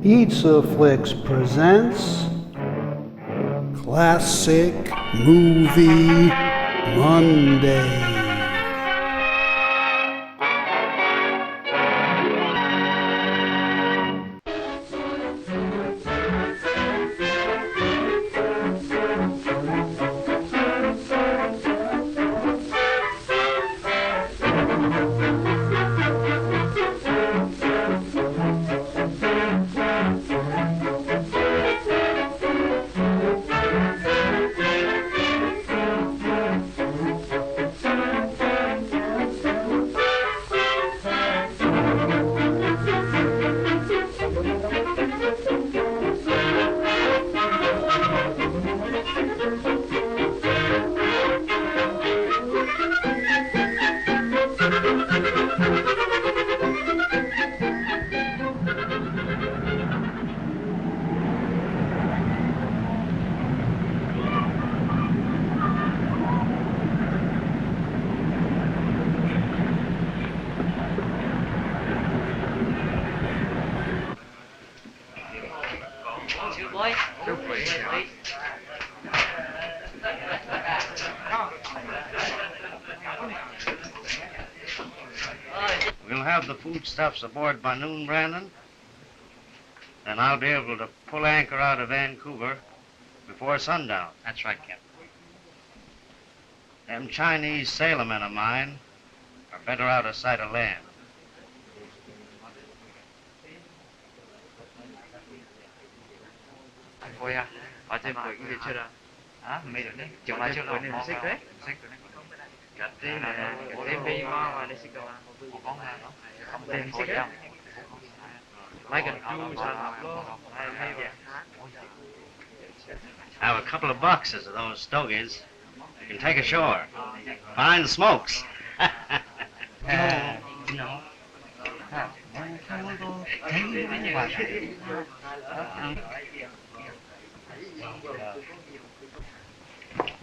PizzaFLIX presents Classic Movie Monday. We'll have the foodstuffs aboard by noon, Brandon, and I'll be able to pull anchor out of Vancouver before sundown. That's right, Captain. Them Chinese sailormen of mine are better out of sight of land. Thôi à, ở trên quỹ gì chưa đâu? Hả? Mấy đứa này, chúng ta chưa đâu. Xích đấy. Cái tên này, cái tên bi mà để xích đâu. Không tên xích đâu. Mấy cái chú sao học đó. I have a couple of boxes of those stogies. You can take ashore. Fine smokes. No.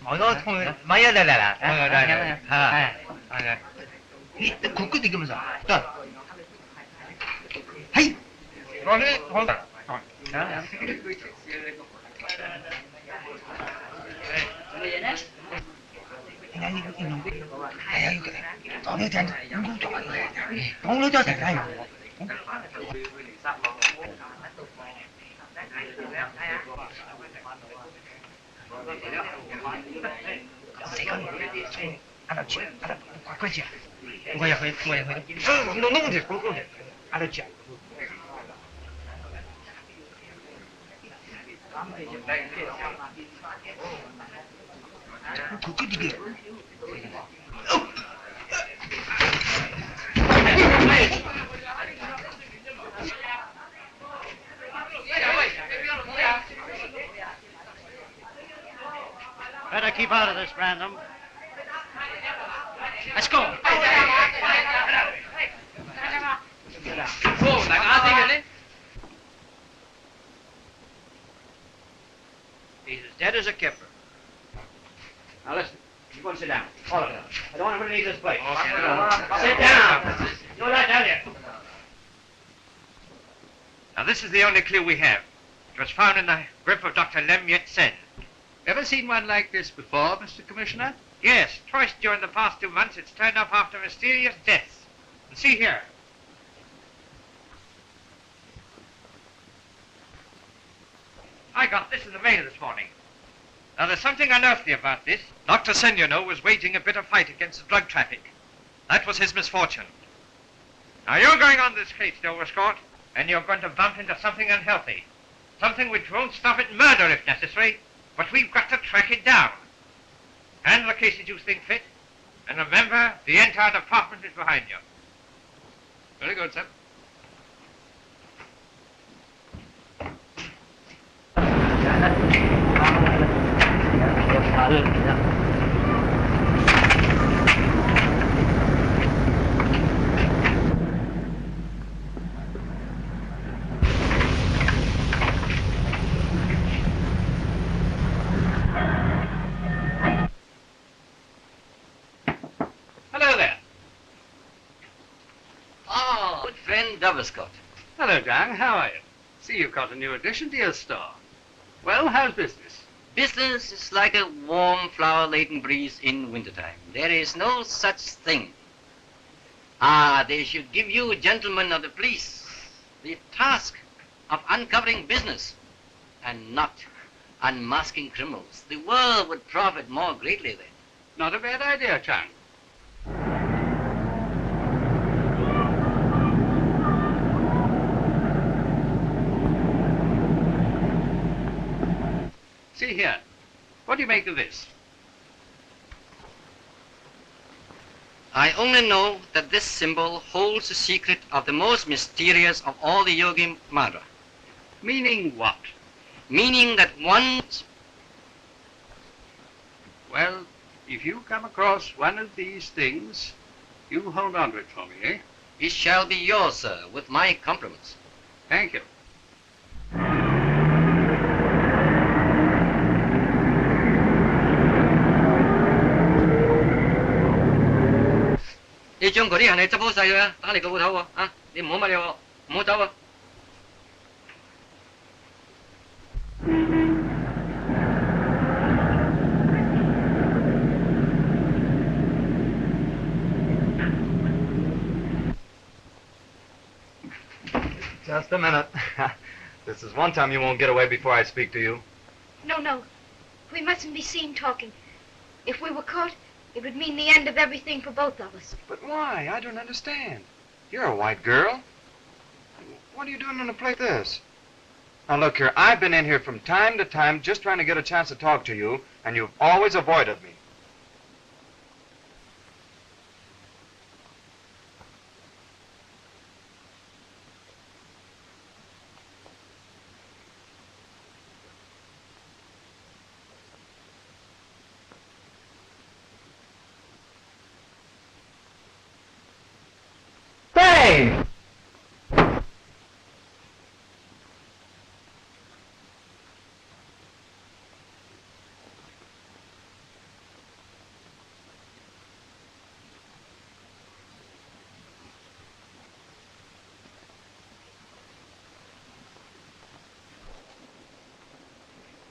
mọi người thôi mấy đây là 국그 digamos 또 헤이 너네 hold 알았지? 그렇지? 뭐야 너무 돼 알았지? 국그 dig게 Better keep out of this, Brandon. Let's go. He's as dead as a kipper. Now listen, you go and sit down. All of them. I don't want to leave this place. Sit down. You lie down here. Now, this is the only clue we have. It was found in the grip of Dr. Lem Yet Sen. Ever seen one like this before, Mr. Commissioner? Yes, twice during the past 2 months it's turned up after mysterious deaths. And see here. I got this in the mail this morning. Now, there's something unearthly about this. Dr. Sen, you know, was waging a bitter fight against the drug traffic. That was his misfortune. Now, you're going on this case, Overscott, and you're going to bump into something unhealthy. Something which won't stop at murder if necessary, but we've got to track it down. Handle the case as you think fit, and remember, the entire department is behind you. Very good, sir. Doverscott. Hello, gang. How are you? See, you've got a new addition to your store. Well, how's business? Business is like a warm, flower-laden breeze in wintertime. There is no such thing. They should give you, gentlemen of the police, the task of uncovering business and not unmasking criminals. The world would profit more greatly then. Not a bad idea, Chang. See here. What do you make of this? I only know that this symbol holds the secret of the most mysterious of all the Yogi Mara. Meaning what? Meaning that once... Well, if you come across one of these things, you hold on to it for me, eh? It shall be yours, sir, with my compliments. Thank you.你將嗰啲行李執好晒佢啊，打你個鋪頭喎啊！你唔好乜嘢喎，唔好走啊！ Just a minute. This is one time you won't get away before I speak to you. No, no. We mustn't be seen talking. If we were caught, it would mean the end of everything for both of us. But why? I don't understand. You're a white girl. What are you doing in a place like this? Now look here, I've been in here from time to time just trying to get a chance to talk to you, and you've always avoided me. Hey!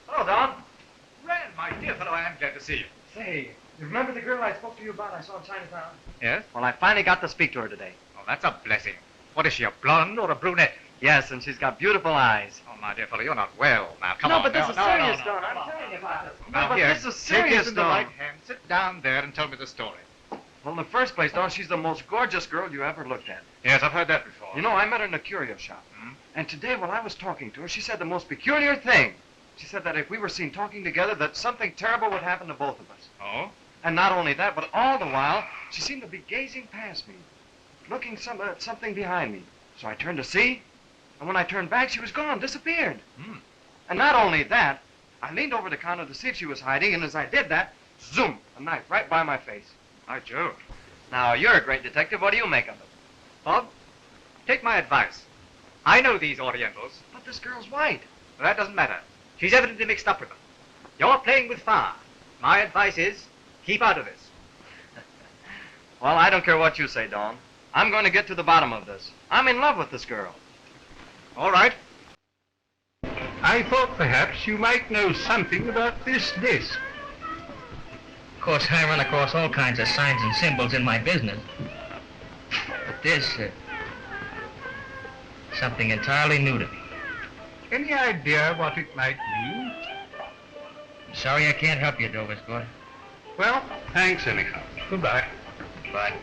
Hello, Don. Rand, my dear fellow, I am glad to see you. Say, you remember the girl I spoke to you about I saw in Chinatown? Yes? Well, I finally got to speak to her today. Oh, that's a blessing. What is she, a blonde or a brunette? Yes, and she's got beautiful eyes. Oh, my dear fellow, you're not well. Now, come on. No, but this is serious, no. Don. I'm telling you about this. Now, No, but here, this is take serious, this in the Don. right hand. Sit down there and tell me the story. Well, in the first place, Don, she's the most gorgeous girl you ever looked at. Yes, I've heard that before. You know, I met her in a curio shop. Hmm? And today, while I was talking to her, she said the most peculiar thing. She said that if we were seen talking together, that something terrible would happen to both of us. Oh? And not only that, but all the while, she seemed to be gazing past me, looking at something behind me. So I turned to see, and when I turned back, she was gone, disappeared. Hmm. And not only that, I leaned over the counter to see if she was hiding, and as I did that, zoom, a knife right by my face. By Jove. Now, you're a great detective. What do you make of it? Bob, take my advice. I know these Orientals. But this girl's white. But that doesn't matter. She's evidently mixed up with them. You're playing with fire. My advice is, keep out of this. Well, I don't care what you say, Dawn. I'm going to get to the bottom of this. I'm in love with this girl. All right. I thought perhaps you might know something about this disc. Of course, I run across all kinds of signs and symbols in my business. But this, something entirely new to me. Any idea what it might mean? I'm sorry I can't help you, Dover Scott. Well, thanks anyhow. Goodbye. Bye.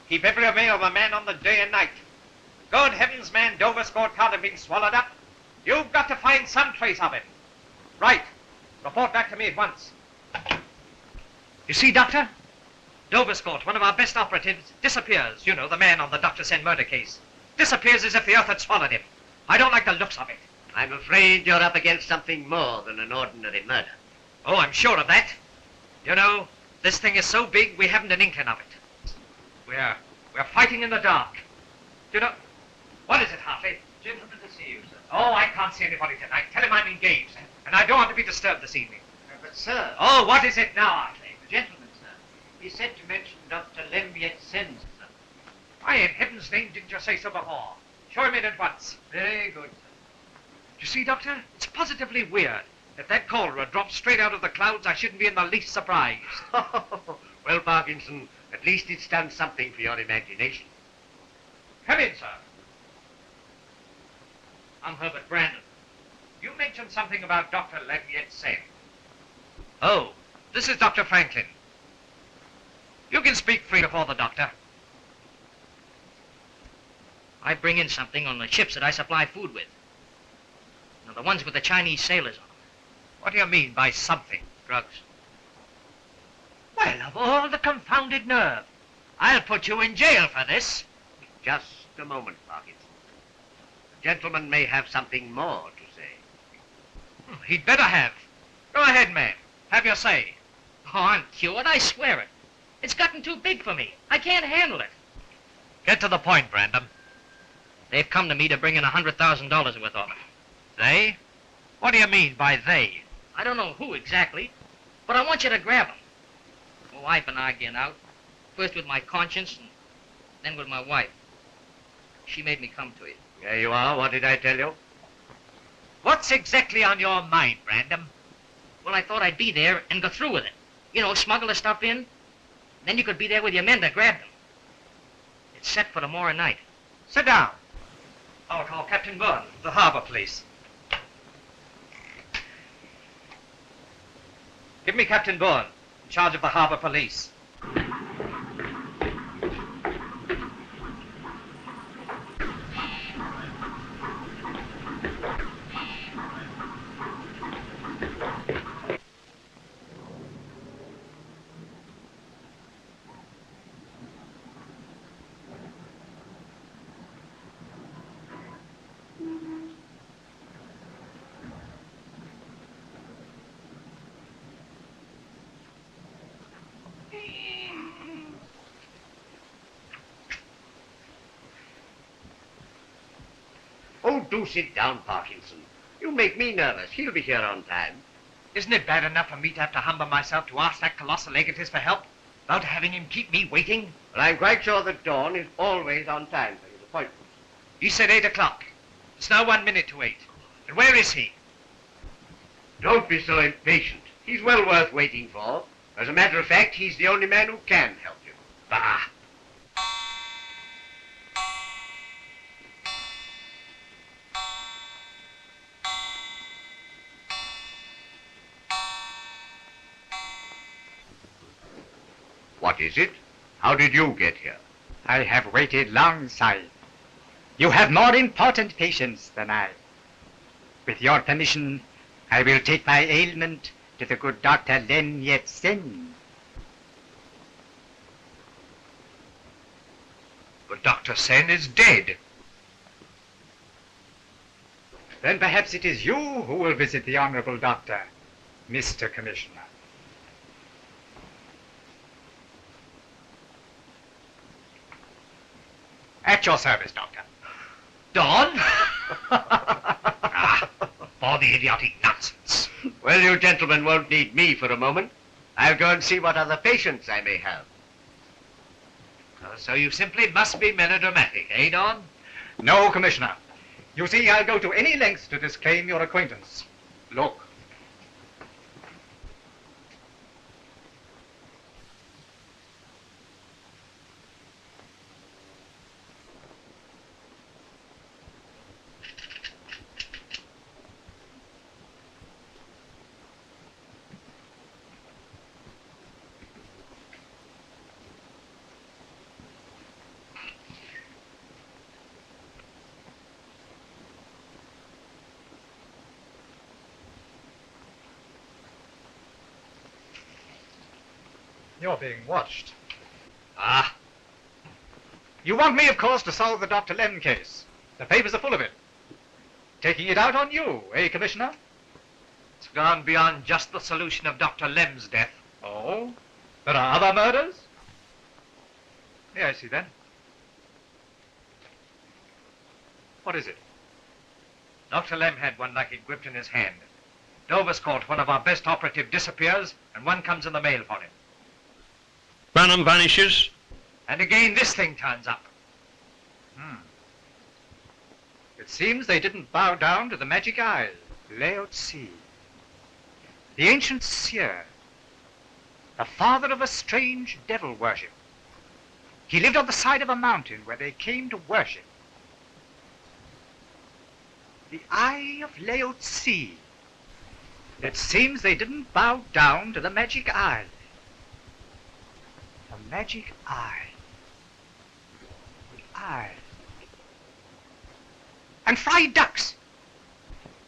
Keep every available man on the day and night. Good heavens, man, Dover's court can't have been swallowed up. You've got to find some trace of it. Right. Report back to me at once. You see, Doctor? Dover's court, one of our best operatives, disappears. You know, the man on the Dr. Sen murder case. Disappears as if the earth had swallowed him. I don't like the looks of it. I'm afraid you're up against something more than an ordinary murder. Oh, I'm sure of that. You know, this thing is so big, we haven't an inkling of it. We're fighting in the dark. You know, what is it, Hartley? Gentlemen to see you, sir. Oh, I can't see anybody tonight. Tell him I'm engaged, and I don't want to be disturbed this evening. But, sir... Oh, what is it now, Hartley? The gentleman, sir. He said to mention Dr. Lembiet Sens, sir. Why, in heaven's name, didn't you say so before? Show him in at once. Very good, sir. You see, Doctor, it's positively weird. If that cholera dropped straight out of the clouds, I shouldn't be in the least surprised. Well, Parkinson, at least it's done something for your imagination. Come in, sir. I'm Herbert Brandon. You mentioned something about Dr. Lembiet Sen. Oh, this is Dr. Franklin. You can speak free before the doctor. I bring in something on the ships that I supply food with. You know, the ones with the Chinese sailors on them. What do you mean by something? Drugs. Well, of all the confounded nerve. I'll put you in jail for this. Just a moment, Parkinson. The gentleman may have something more to say. He'd better have. Go ahead, man. Have your say. Oh, I'm cured, I swear it. It's gotten too big for me. I can't handle it. Get to the point, Brandon. They've come to me to bring in $100,000 worth of it. They? What do you mean by they? I don't know who exactly, but I want you to grab them. Oh, I've been arguing out. First with my conscience, and then with my wife. She made me come to you. There you are. What did I tell you? What's exactly on your mind, Brandon? Well, I thought I'd be there and go through with it. You know, smuggle the stuff in. Then you could be there with your men to grab them. It's set for tomorrow night. Sit down. I'll call Captain Bourne, the harbor police. Give me Captain Bourne, in charge of the harbor police. Oh, do sit down, Parkinson. You make me nervous. He'll be here on time. Isn't it bad enough for me to have to humble myself to ask that colossal egotist for help, without having him keep me waiting? Well, I'm quite sure that Dawn is always on time for his appointments. He said 8 o'clock. It's now 1 minute to 8. And where is he? Don't be so impatient. He's well worth waiting for. As a matter of fact, he's the only man who can help you. Bah! What is it? How did you get here? I have waited long, sire. You have more important patients than I. With your permission, I will take my ailment to the good Dr. Len Yet Sen. But Dr. Sen is dead. Then perhaps it is you who will visit the Honorable Doctor, Mr. Commissioner. At your service, Doctor. Dawn? For the idiotic nonsense. Well, you gentlemen won't need me for a moment. I'll go and see what other patients I may have. So you simply must be melodramatic, eh, Dawn? No, Commissioner. You see, I'll go to any lengths to disclaim your acquaintance. Look. You're being watched. Ah, You want me, of course, to solve the Dr. Lem case. The papers are full of it. Taking it out on you, eh, Commissioner? it's gone beyond just the solution of Dr. Lem's death. Oh? There are other murders? Yeah, I see then. What is it? Dr. Lem had one like it gripped in his hand. Dover's caught one of our best operative disappears, and one comes in the mail for him. Browne vanishes. And again, this thing turns up. It seems they didn't bow down to the magic eye, Laotse. The ancient seer, the father of a strange devil worship. He lived on the side of a mountain where they came to worship. The Eye of Laotse. It seems they didn't bow down to the magic eye. The magic eye. The eye. And fried ducks.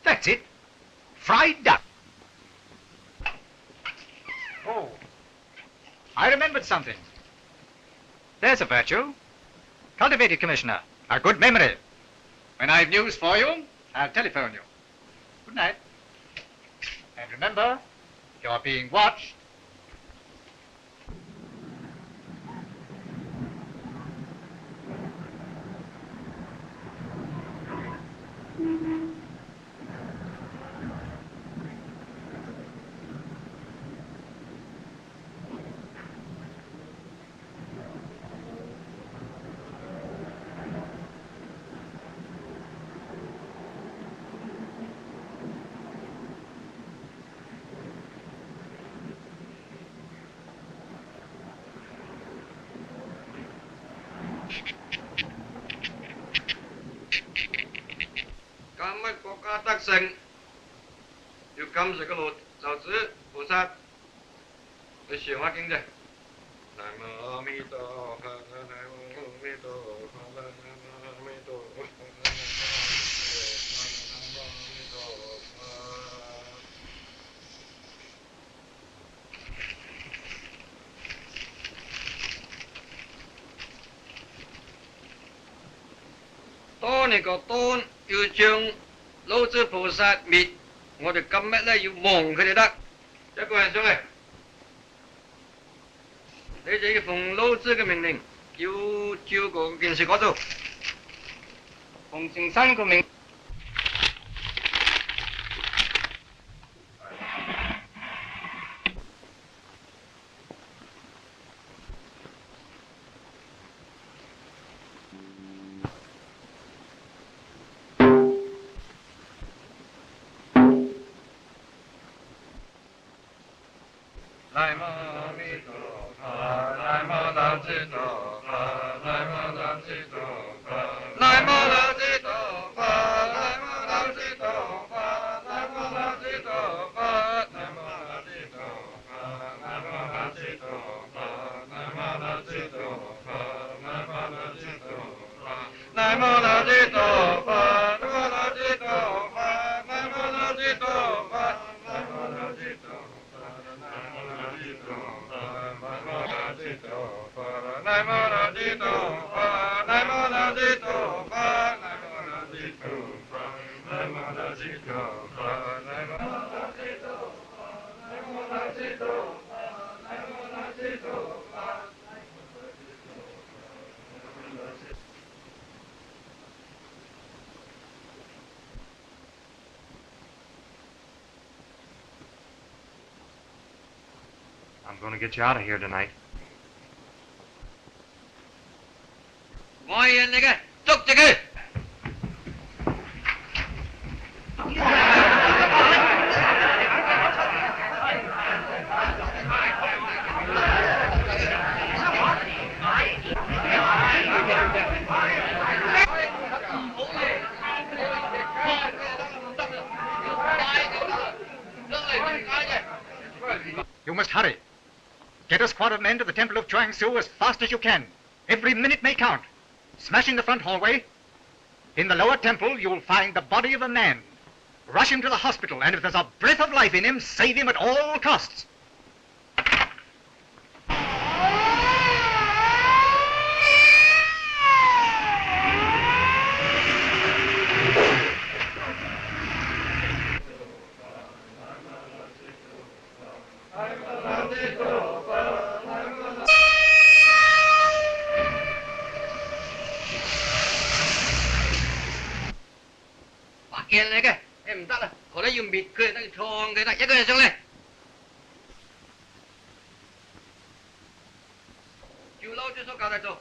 That's it. Fried duck. Oh, I remembered something. There's a virtue. Cultivate it, Commissioner. A good memory. When I've news for you, I'll telephone you. Good night. And remember, you're being watched. Cảm ơn có ca tác sinh. Yêu cấm sẽ có lột giáo sứ bồ sát. Để chuyển hóa kinh doanh. Nam mô Mi Tô Phật. Nam mô Mi Tô Phật. Nam mô Mi Tô Phật. Nam mô Mi Tô Phật. Tô này có tôn yêu chương Lô Sư菩薩滅，我哋今日咧要忘佢哋得。一個人上嚟，你哋要奉老師嘅命令，要照個件事嗰度。奉聖生個命。南無阿彌陀佛，南無大智多佛，南無大智多佛，南無大智多佛，南無大智多佛，南無大智多佛，南無大智多佛，南無大智多佛，南無大智多佛，南無大智多佛，南無大智多佛，南無大智多佛，南無大智多佛，南無大智多佛。Nam mô A Di Đà Phật. Nam mô A Di Đà Phật. Nam mô A Di Đà Phật. Nam mô A Di Đà Phật. Nam mô A Di Đà Phật. Nam mô A Di Đà Phật. Nam mô A Di Đà Phật. I'm going to get you out of here tonight. Mọi người cái chúc cho cái. You must hurry. Get a squad of men to the Temple of Chuang Tzu as fast as you can. Every minute may count. Smashing the front hallway. In the lower temple, you'll find the body of a man. Rush him to the hospital, and if there's a breath of life in him, save him at all costs. này kìa. Em ta là có lấy dùng bịt cười ta thong cái này chắc cái này chịu lâu cho số cao này rồi.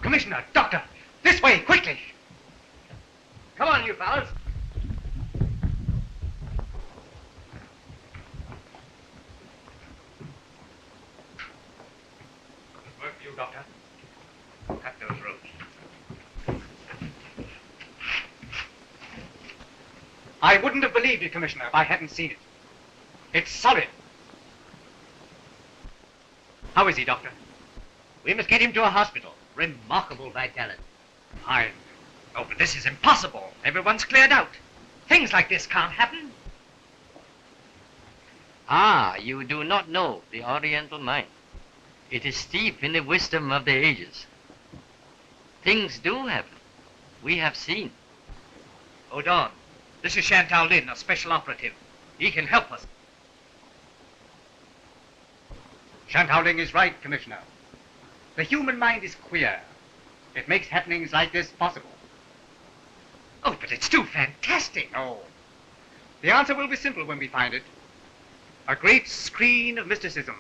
Commissioner, doctor, this way, quickly. Come on, you fellas. Work for you, doctor. Cut those ropes. I wouldn't have believed it, Commissioner, if I hadn't seen it. It's solid. How is he, Doctor? We must get him to a hospital. Remarkable vitality. Fine. Oh, but this is impossible. Everyone's cleared out. Things like this can't happen. Ah, you do not know the Oriental mind. It is steeped in the wisdom of the ages. Things do happen. We have seen. Oh, Don, this is Chantal Lin, a special operative. He can help us. Chantaling is right, Commissioner. The human mind is queer. It makes happenings like this possible. Oh, but it's too fantastic. No. The answer will be simple when we find it. A great screen of mysticism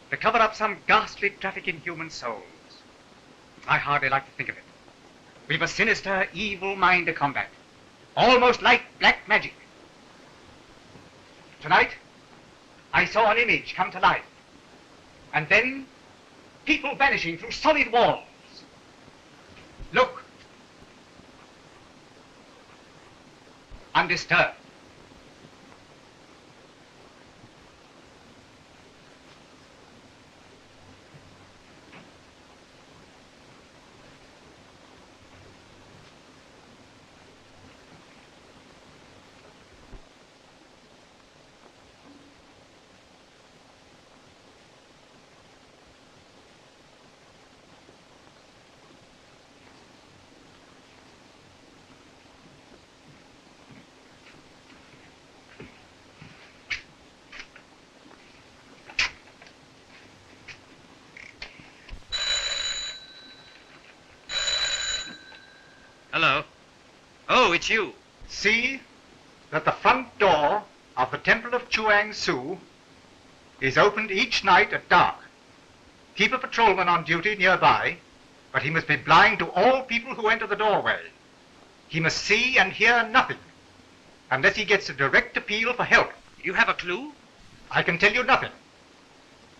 to cover up some ghastly traffic in human souls. I hardly like to think of it. We've a sinister, evil mind to combat. Almost like black magic. Tonight, I saw an image come to life. And then, people vanishing through solid walls. Look. Undisturbed. Hello. Oh, it's you. See that the front door of the Temple of Chuang Tzu is opened each night at dark. Keep a patrolman on duty nearby, but he must be blind to all people who enter the doorway. He must see and hear nothing, unless he gets a direct appeal for help. You have a clue? I can tell you nothing,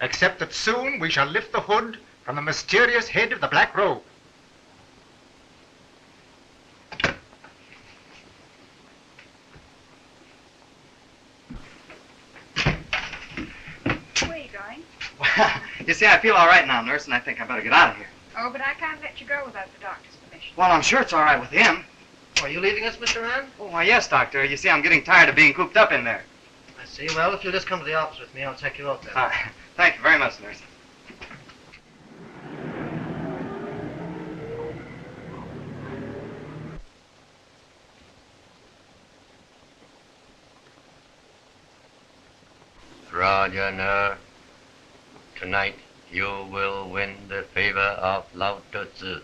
except that soon we shall lift the hood from the mysterious head of the Black Robe. You see, I feel all right now, nurse, and I think I better get out of here. Oh, but I can't let you go without the doctor's permission. Well, I'm sure it's all right with him. Are you leaving us, Mr. Rand? Oh, why, yes, doctor. You see, I'm getting tired of being cooped up in there. I see. Well, if you'll just come to the office with me, I'll take you out there. Thank you very much, nurse. Rajaner, tonight you will win the favor of Lao Tzu.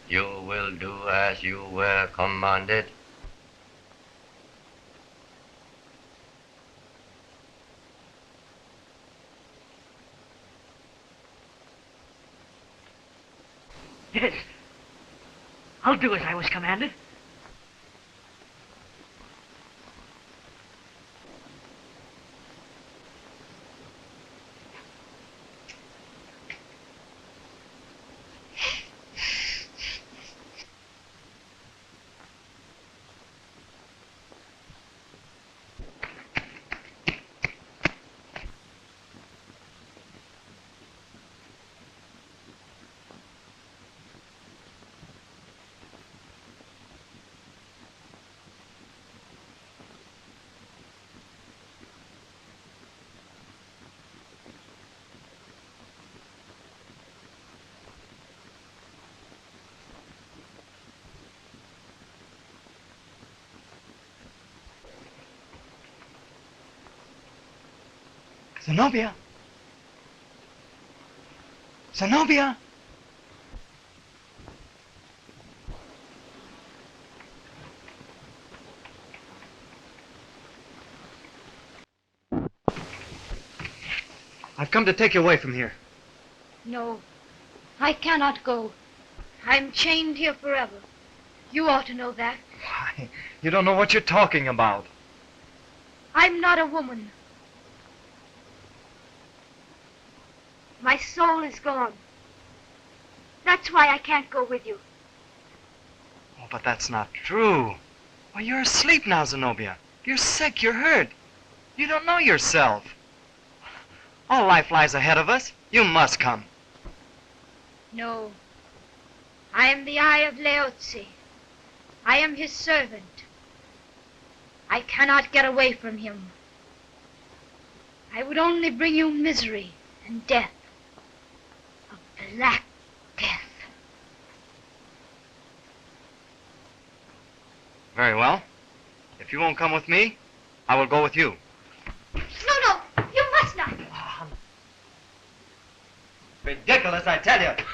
You will do as you were commanded. Yes. I'll do as I was commanded. Zenobia? Zenobia? I've come to take you away from here. No, I cannot go. I'm chained here forever. You ought to know that. Why, you don't know what you're talking about. I'm not a woman. My soul is gone. That's why I can't go with you. Oh, but that's not true. Why, you're asleep now, Zenobia. You're sick, you're hurt. You don't know yourself. All life lies ahead of us. You must come. No. I am the Eye of Laozi. I am his servant. I cannot get away from him. I would only bring you misery and death. A black death. Very well. If you won't come with me, I will go with you. No, you must not. Ridiculous, I tell you.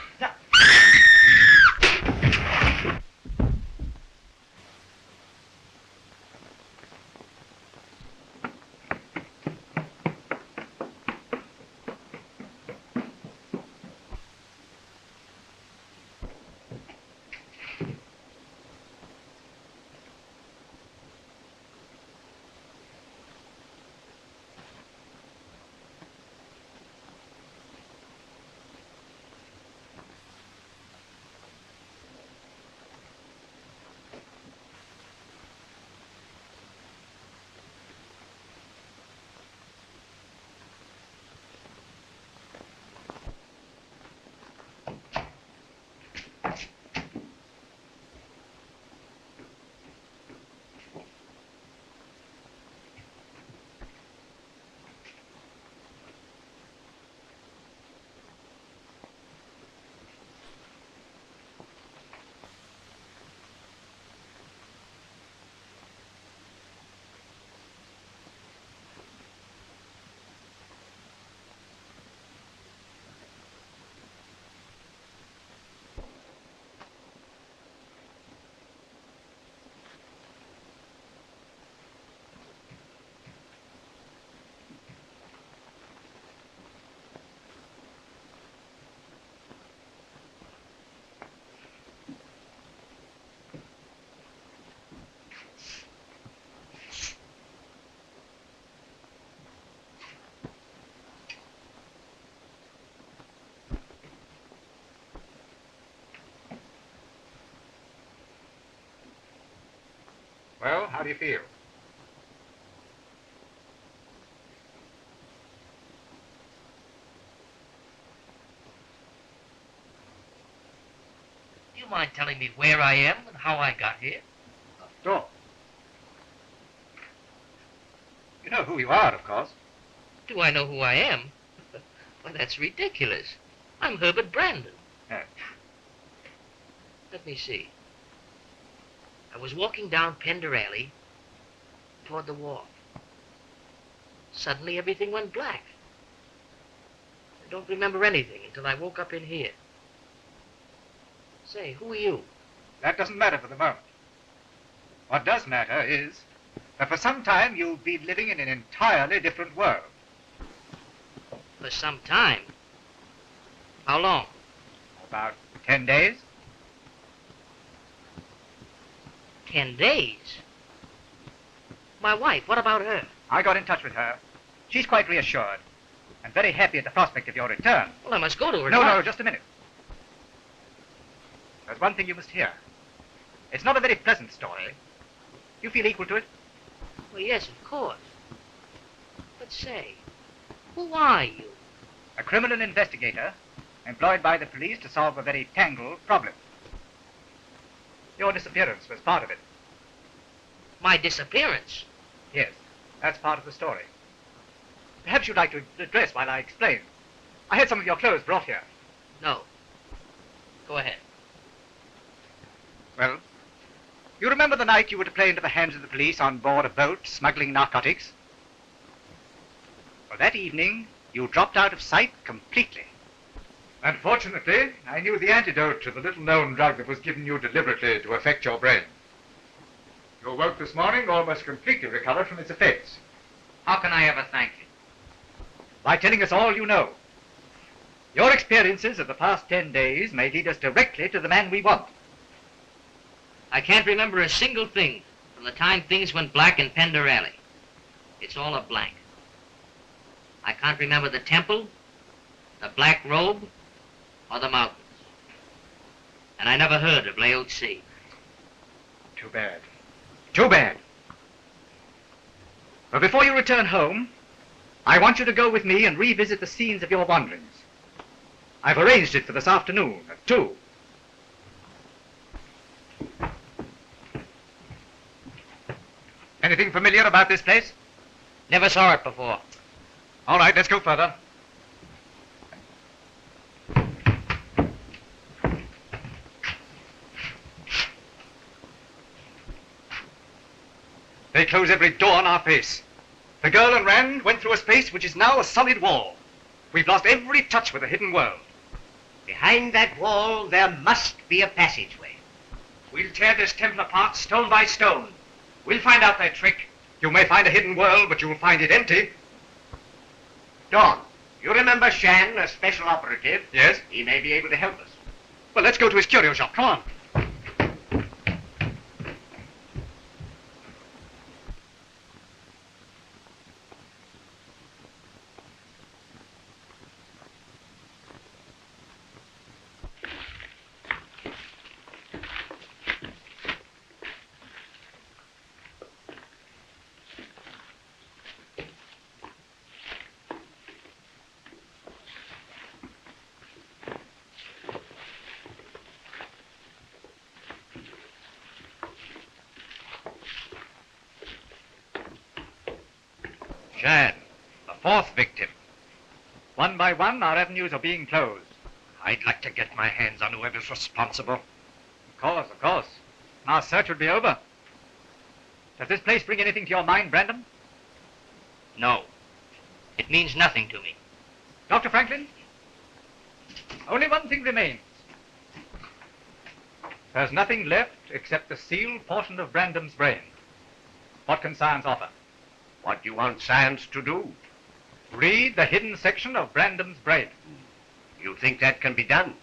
Well, how do you feel? Do you mind telling me where I am and how I got here? Sure. You know who you are, of course. Do I know who I am? Well, that's ridiculous. I'm Herbert Brandon. Let me see. I was walking down Pender Alley toward the wharf. Suddenly everything went black. I don't remember anything until I woke up in here. Say, who are you? That doesn't matter for the moment. What does matter is that for some time you'll be living in an entirely different world. For some time. How long? About 10 days. 10 days? My wife, what about her? I got in touch with her. She's quite reassured and very happy at the prospect of your return. Well, I must go to her. No, just a minute. There's one thing you must hear. It's not a very pleasant story. You feel equal to it? Well, yes, of course. But say, who are you? A criminal investigator employed by the police to solve a very tangled problem. Your disappearance was part of it. My disappearance? Yes, that's part of the story. Perhaps you'd like to dress while I explain. I had some of your clothes brought here. No. Go ahead. Well, you remember the night you were to play into the hands of the police on board a boat smuggling narcotics? Well, that evening, you dropped out of sight completely. Unfortunately, I knew the antidote to the little-known drug that was given you deliberately to affect your brain. You awoke this morning almost completely recovered from its effects. How can I ever thank you? By telling us all you know. Your experiences of the past 10 days may lead us directly to the man we want. I can't remember a single thing from the time things went black in Pender Alley. It's all a blank. I can't remember the temple, the Black Robe, or the mountains. And I never heard of Laozi. Too bad. Too bad. But before you return home, I want you to go with me and revisit the scenes of your wanderings. I've arranged it for this afternoon at 2. Anything familiar about this place? Never saw it before. All right, let's go further. They close every door on our face. The girl and Rand went through a space which is now a solid wall. We've lost every touch with the hidden world. Behind that wall, there must be a passageway. We'll tear this temple apart stone by stone. We'll find out their trick. You may find a hidden world, but you'll find it empty. Dawn, you remember Shan, a special operative? Yes? He may be able to help us. Well, let's go to his curio shop. Come on. Jan, the fourth victim. One by one, our avenues are being closed. I'd like to get my hands on whoever's responsible. Of course, of course. Our search would be over. Does this place bring anything to your mind, Brandon? No. It means nothing to me. Dr. Franklin? Only one thing remains. There's nothing left except the sealed portion of Brandon's brain. What can science offer? What do you want science to do? Read the hidden section of Brandon's brain. You think that can be done?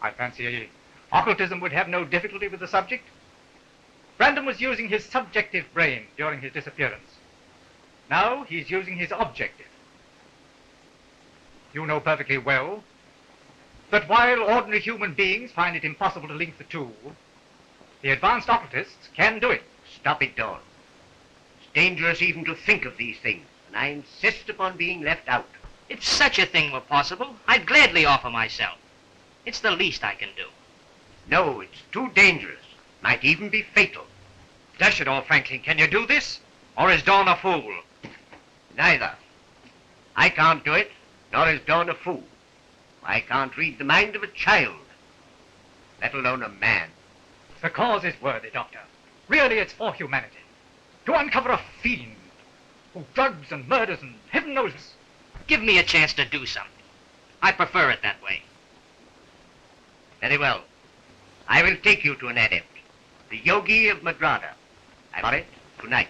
I fancy occultism would have no difficulty with the subject. Brandon was using his subjective brain during his disappearance. Now he's using his objective. You know perfectly well that while ordinary human beings find it impossible to link the two, the advanced occultists can do it. Stop it, Dawn. It's dangerous even to think of these things, and I insist upon being left out. If such a thing were possible, I'd gladly offer myself. It's the least I can do. No, it's too dangerous. Might even be fatal. Dash it all, Franklin, can you do this? Or is Dawn a fool? Neither. I can't do it, nor is Dawn a fool. I can't read the mind of a child, let alone a man. The cause is worthy, Doctor. Really, it's for humanity. To uncover a fiend who drugs and murders and heaven knows... Give me a chance to do something. I prefer it that way. Very well. I will take you to an adept, the Yogi of Madrada. I want it tonight.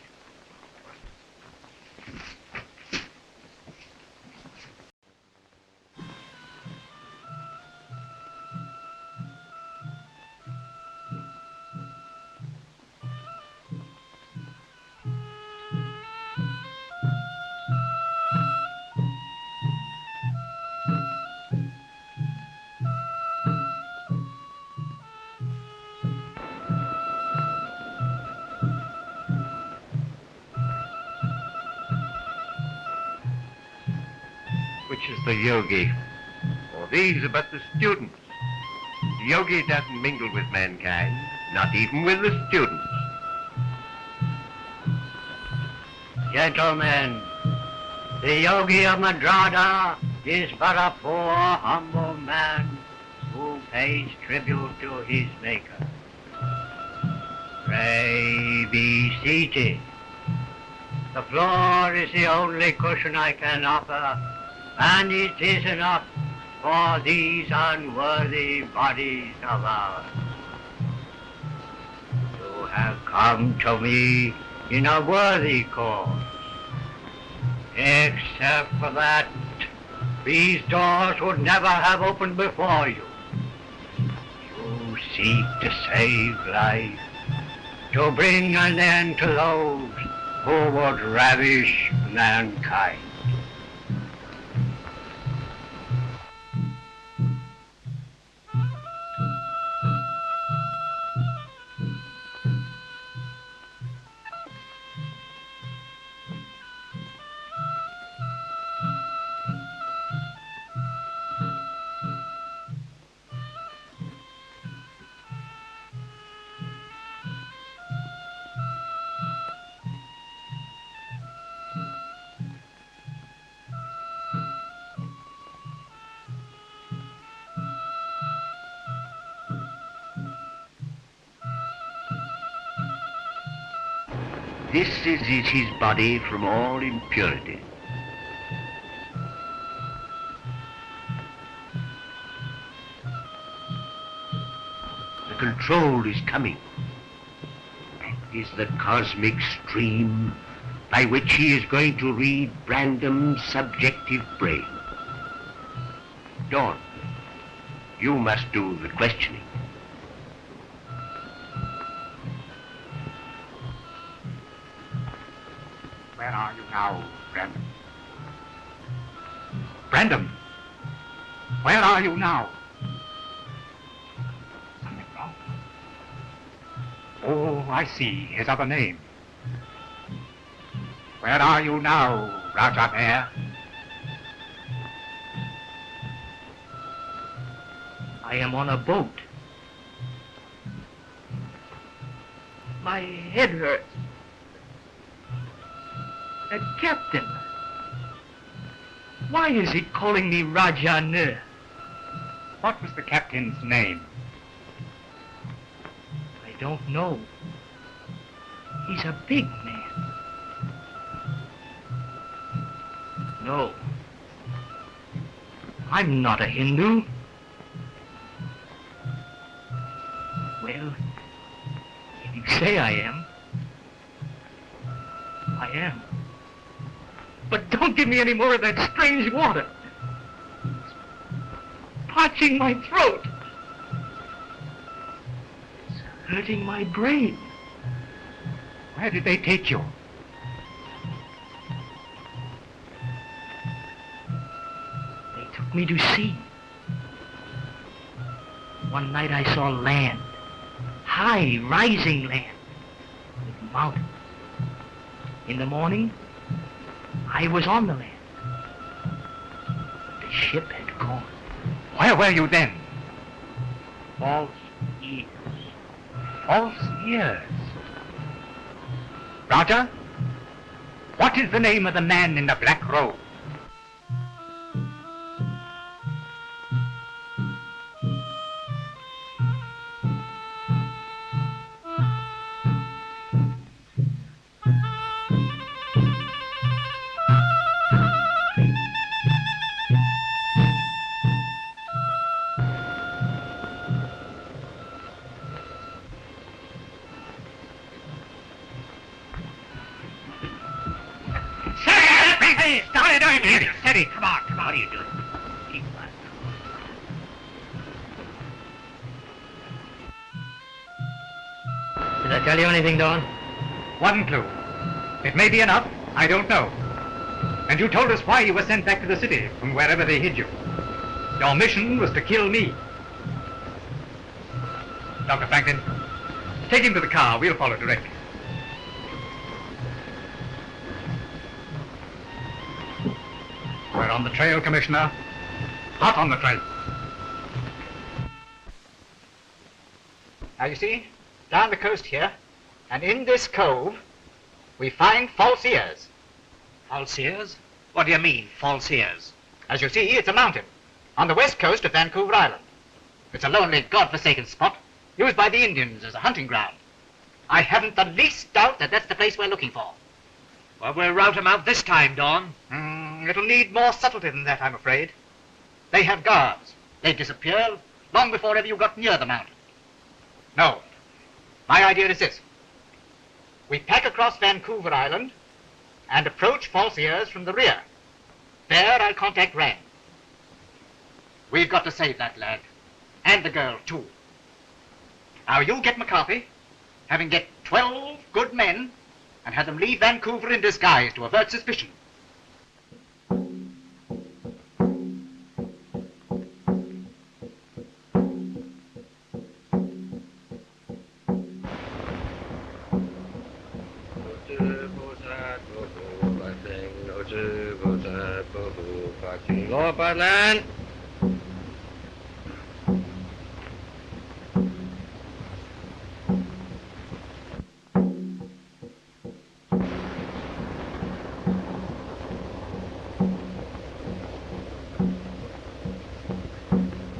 Which is the yogi? Well, these are but the students. The yogi doesn't mingle with mankind, not even with the students. Gentlemen, the Yogi of Madrada is but a poor, humble man who pays tribute to his maker. Pray be seated. The floor is the only cushion I can offer, and it is enough for these unworthy bodies of ours. You have come to me in a worthy cause. Except for that, these doors would never have opened before you. You seek to save life, to bring an end to those who would ravish mankind. This is his body from all impurity. The control is coming. That is the cosmic stream by which he is going to read Brandon's subjective brain. Dawn, you must do the questioning. Where are you now, Brandon? Brandon! Where are you now? Something wrong? Oh, I see. His other name. Where are you now, Raja Lair? I am on a boat. My head hurts. That captain. Why is he calling me Raja Lair? What was the captain's name? I don't know. He's a big man. No. I'm not a Hindu. Well, if you say I am, I am. But don't give me any more of that strange water. It's parching my throat. It's hurting my brain. Where did they take you? They took me to sea. One night I saw land. High, rising land. With mountains. In the morning, I was on the land. But the ship had gone. Where were you then? False ears. False ears. Raja, what is the name of the man in the black robe? Steady, come on. What are you doing? Keep quiet. Did I tell you anything, Dawn? One clue. It may be enough. I don't know. And you told us why you were sent back to the city from wherever they hid you. Your mission was to kill me. Dr. Franklin, take him to the car. We'll follow directly. We're on the trail, Commissioner. Hot on the trail. Now, you see, down the coast here, and in this cove, we find false ears. False ears? What do you mean, false ears? As you see, it's a mountain on the west coast of Vancouver Island. It's a lonely, God-forsaken spot, used by the Indians as a hunting ground. I haven't the least doubt that that's the place we're looking for. Well, we'll rout 'em out this time, Dawn. It'll need more subtlety than that, I'm afraid. They have guards. They disappear long before ever you got near the mountain. No. My idea is this. We pack across Vancouver Island and approach False Ears from the rear. There I'll contact Rand. We've got to save that lad. And the girl, too. Now you get McCarthy, have him get 12 good men, and have them leave Vancouver in disguise to avert suspicion.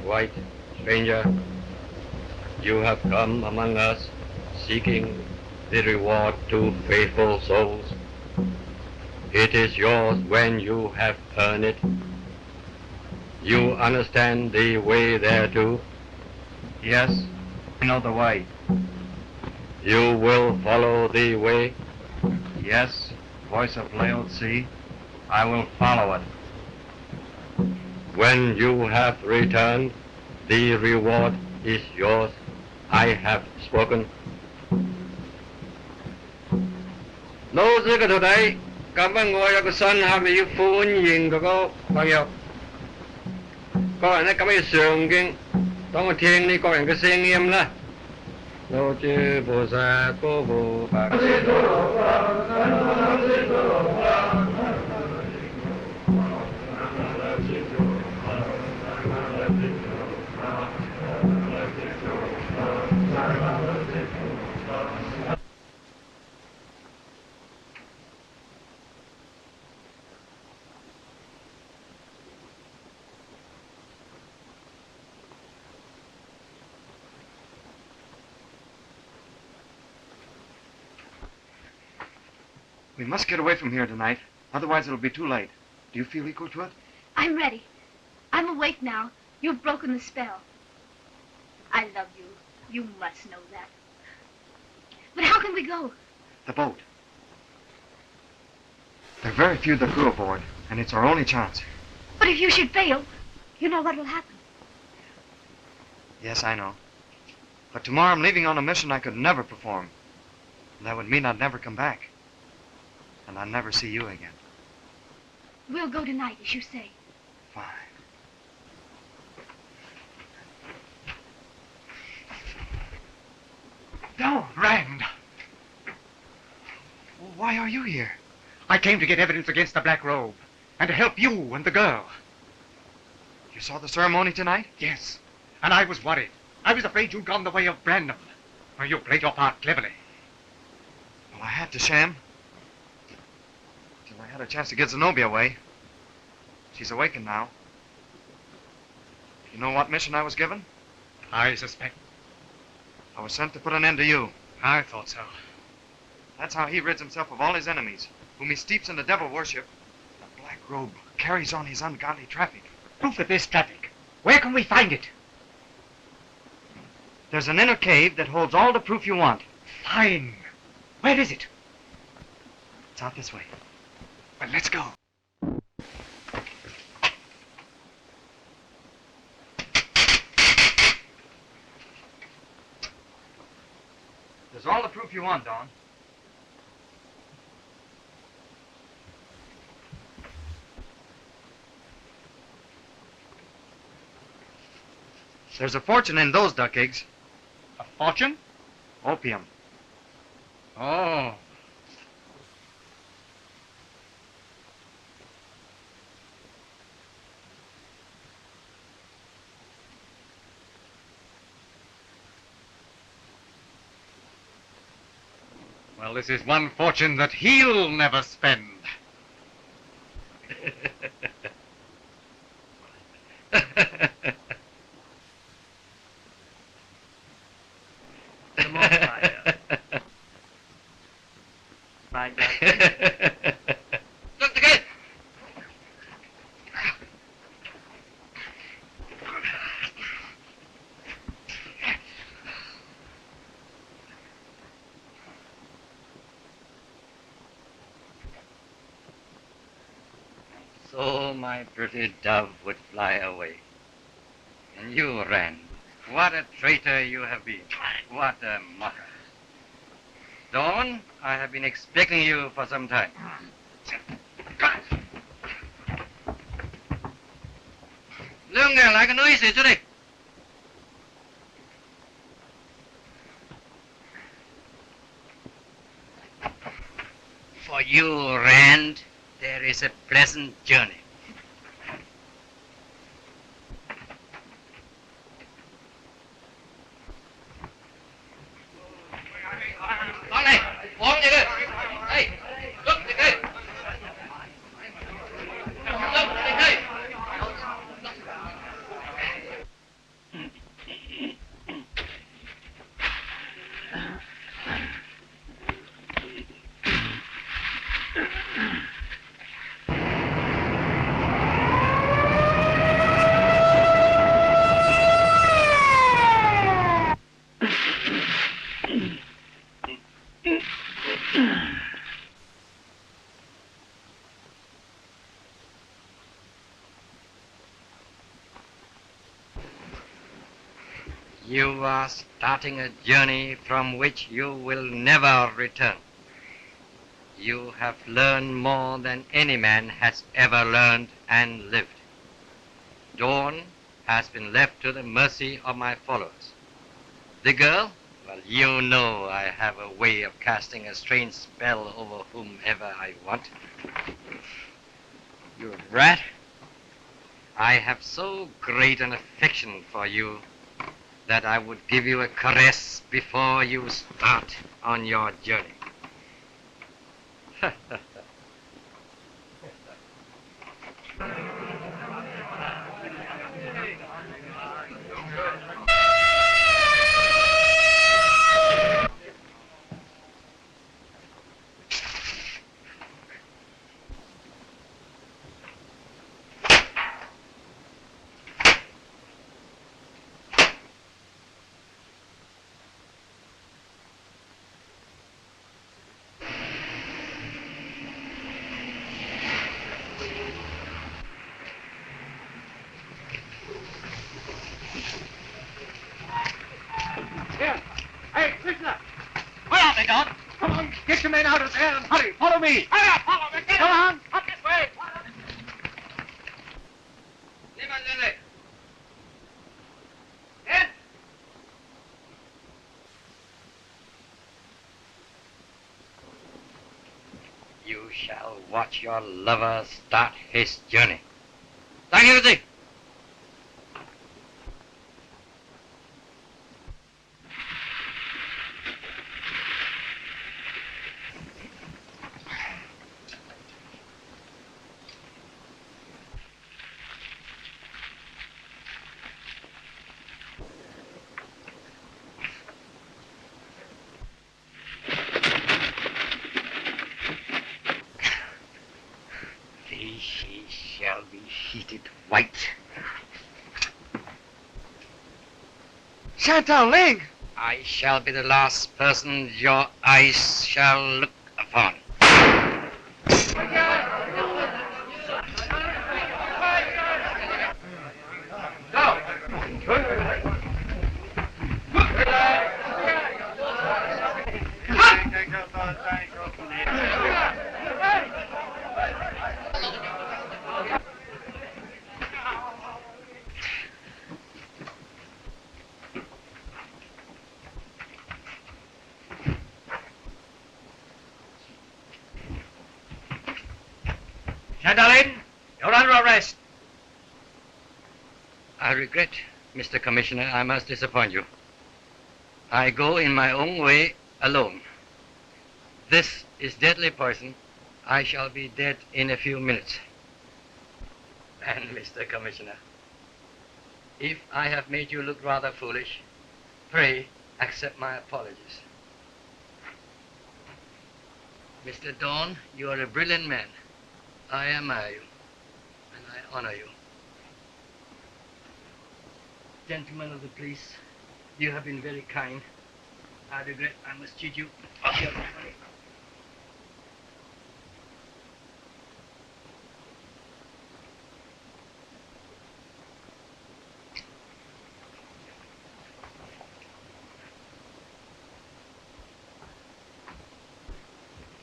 White stranger, you have come among us seeking the reward to faithful souls. It is yours when you have earned it. You understand the way thereto? Yes, I know the way. You will follow the way? Yes, voice of Laodicea, I will follow it. When you have returned, the reward is yours. I have spoken. Nô sư cái thủ đấy, cảm ơn ngôi cái sân hạ bị phun nhìn của cô bao nhiêu. Có anh ấy cảm ơn sướng kinh, trong một thiên đi có anh cái xe nghiêm là. Nô chư bồ sa cô bồ bạc. We must get away from here tonight. Otherwise it'll be too late. Do you feel equal to it? I'm ready. I'm awake now. You've broken the spell. I love you. You must know that. But how can we go? The boat. There are very few of the crew aboard, and it's our only chance. But if you should fail, you know what'll happen. Yes, I know. But tomorrow I'm leaving on a mission I could never perform. And that would mean I'd never come back. And I'll never see you again. We'll go tonight, as you say. Fine. No, Rand. Why are you here? I came to get evidence against the Black Robe and to help you and the girl. You saw the ceremony tonight? Yes, and I was worried. I was afraid you'd gone the way of Browne. Well, you played your part cleverly. Well, I had to sham. Till I had a chance to get Zenobia away. She's awakened now. You know what mission I was given? I suspect. I was sent to put an end to you. I thought so. That's how he rids himself of all his enemies, whom he steeps in the devil worship. The Black Robe carries on his ungodly traffic. Proof of this traffic. Where can we find it? There's an inner cave that holds all the proof you want. Fine. Where is it? It's out this way. Well, let's go. There's all the proof you want, Dawn. There's a fortune in those duck eggs. A fortune? Opium. Oh. Well, this is one fortune that he'll never spend. Some more fire. My God. So my pretty dove would fly away. And you ran. What a traitor you have been. What a mocker. Dawn, I have been expecting you for some time. Lunga, like a noise, today. For you, Rand, there is a pleasant journey. You are starting a journey from which you will never return. You have learned more than any man has ever learned and lived. Dawn has been left to the mercy of my followers. The girl, well, you know I have a way of casting a strange spell over whomever I want. You rat, I have so great an affection for you that I would give you a caress before you start on your journey. Hey, prisoner! Where are they, Don? Come on, get your men out of there and hurry. Follow me. Hurry up, follow me. Come on, up this way. You shall watch your lover start his journey. Thank you, Dick. She shall be heated white. Chinatown, Ling! I shall be the last person your eyes shall look upon. Gentlemen, you're under arrest. I regret, Mr. Commissioner, I must disappoint you. I go in my own way alone. This is deadly poison. I shall be dead in a few minutes. And, Mr. Commissioner, if I have made you look rather foolish, pray accept my apologies. Mr. Dawn, you are a brilliant man. I admire you, and I honor you. Gentlemen of the police, you have been very kind. I regret I must cheat you of your money.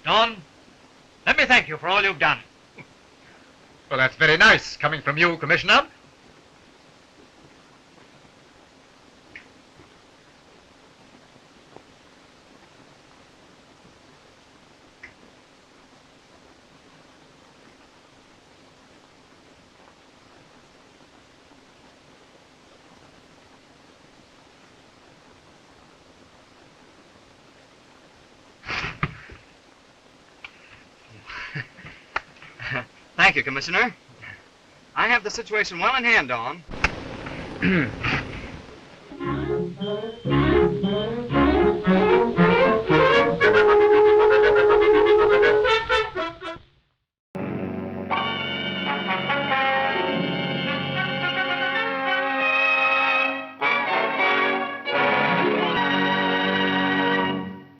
Don, let me thank you for all you've done. Well, that's very nice coming from you, Commissioner. Thank you, Commissioner. I have the situation well in hand, Don.